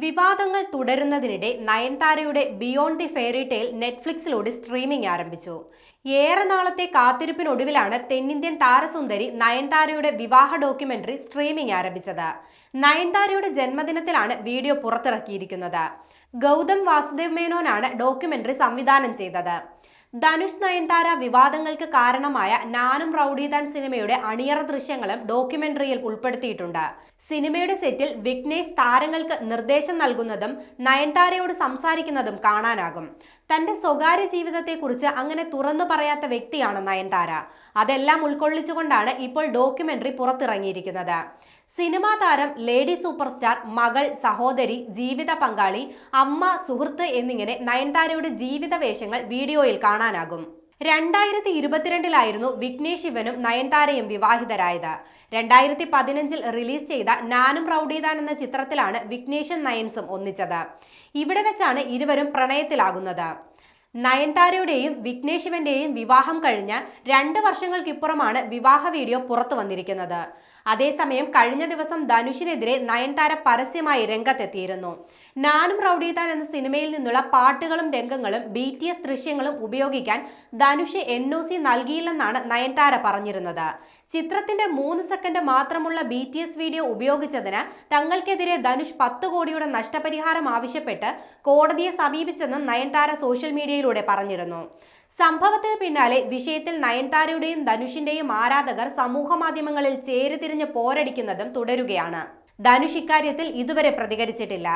വിവാദങ്ങൾ തുടരുന്നതിനിടെ നയൻതാരയുടെ ബിയോണ്ട് ദി ഫെയറി ടെയിൽ നെറ്റ്ഫ്ലിക്സിലൂടെ സ്ട്രീമിംഗ് ആരംഭിച്ചു. ഏറെ നാളത്തെ കാത്തിരിപ്പിനൊടുവിലാണ് തെന്നിന്ത്യൻ താരസുന്ദരി നയൻതാരയുടെ വിവാഹ ഡോക്യുമെന്ററി സ്ട്രീമിംഗ് ആരംഭിച്ചത്. നയൻതാരയുടെ ജന്മദിനത്തിലാണ് വീഡിയോ പുറത്തിറക്കിയിരിക്കുന്നത്. ഗൗതം വാസുദേവ് മേനോനാണ് ഡോക്യുമെന്ററി സംവിധാനം ചെയ്തത്. ധനുഷ് നയൻതാര വിവാദങ്ങൾക്ക് കാരണമായ നാനും റൌഡിതാൻ സിനിമയുടെ അണിയറ ദൃശ്യങ്ങളും ഡോക്യുമെന്ററിയിൽ ഉൾപ്പെടുത്തിയിട്ടുണ്ട്. സിനിമയുടെ സെറ്റിൽ വിഘ്നേഷ് താരങ്ങൾക്ക് നിർദ്ദേശം നൽകുന്നതും നയൻതാരയോട് സംസാരിക്കുന്നതും കാണാനാകും. തന്റെ സ്വകാര്യ ജീവിതത്തെക്കുറിച്ച് അങ്ങനെ തുറന്നു പറയാത്ത വ്യക്തിയാണ് നയൻതാര. അതെല്ലാം ഉൾക്കൊള്ളിച്ചുകൊണ്ടാണ് ഇപ്പോൾ ഡോക്യുമെന്ററി പുറത്തിറങ്ങിയിരിക്കുന്നത്. സിനിമാ താരം, ലേഡി സൂപ്പർ സ്റ്റാർ, മകൾ, സഹോദരി, ജീവിത പങ്കാളി, അമ്മ, സുഹൃത്ത് എന്നിങ്ങനെ നയൻതാരയുടെ ജീവിത വേഷങ്ങൾ വീഡിയോയിൽ കാണാനാകും. 2022 വിഘ്നേഷ് ശിവനും നയൻതാരയും വിവാഹിതരായത്. 2015 റിലീസ് ചെയ്ത നാനും റൌഡിതാൻ എന്ന ചിത്രത്തിലാണ് വിഘ്നേഷും നയൻസും ഒന്നിച്ചത്. ഇവിടെ വെച്ചാണ് ഇരുവരും പ്രണയത്തിലാകുന്നത്. നയൻതാരയുടെയും വിഘ്നേഷ് ശിവന്റെയും വിവാഹം കഴിഞ്ഞ് 2 വർഷങ്ങൾക്കിപ്പുറമാണ് വിവാഹ വീഡിയോ പുറത്തു വന്നിരിക്കുന്നത്. അതേസമയം കഴിഞ്ഞ ദിവസം ധനുഷിനെതിരെ നയൻതാര പരസ്യമായി രംഗത്തെത്തിയിരുന്നു. നാനും റൌഡിതാൻ എന്ന സിനിമയിൽ നിന്നുള്ള പാട്ടുകളും രംഗങ്ങളും BTS ദൃശ്യങ്ങളും ഉപയോഗിക്കാൻ ധനുഷ് NOC നൽകിയില്ലെന്നാണ് നയൻതാര പറഞ്ഞിരുന്നത്. ചിത്രത്തിന്റെ 3 സെക്കൻഡ് മാത്രമുള്ള BTS വീഡിയോ ഉപയോഗിച്ചതിന് തങ്ങൾക്കെതിരെ ധനുഷ് 10 കോടിയുടെ നഷ്ടപരിഹാരം ആവശ്യപ്പെട്ട് കോടതിയെ സമീപിച്ചെന്നും നയൻതാര സോഷ്യൽ മീഡിയയിലൂടെ പറഞ്ഞിരുന്നു. സംഭവത്തിന് പിന്നാലെ വിഷയത്തിൽ നയൻതാരയുടെയും ധനുഷിന്റെയും ആരാധകർ സമൂഹ മാധ്യമങ്ങളിൽ ചേരിതിരിഞ്ഞ് പോരടിക്കുന്നതും തുടരുകയാണ്. ധനുഷ് ഇക്കാര്യത്തിൽ ഇതുവരെ പ്രതികരിച്ചിട്ടില്ല.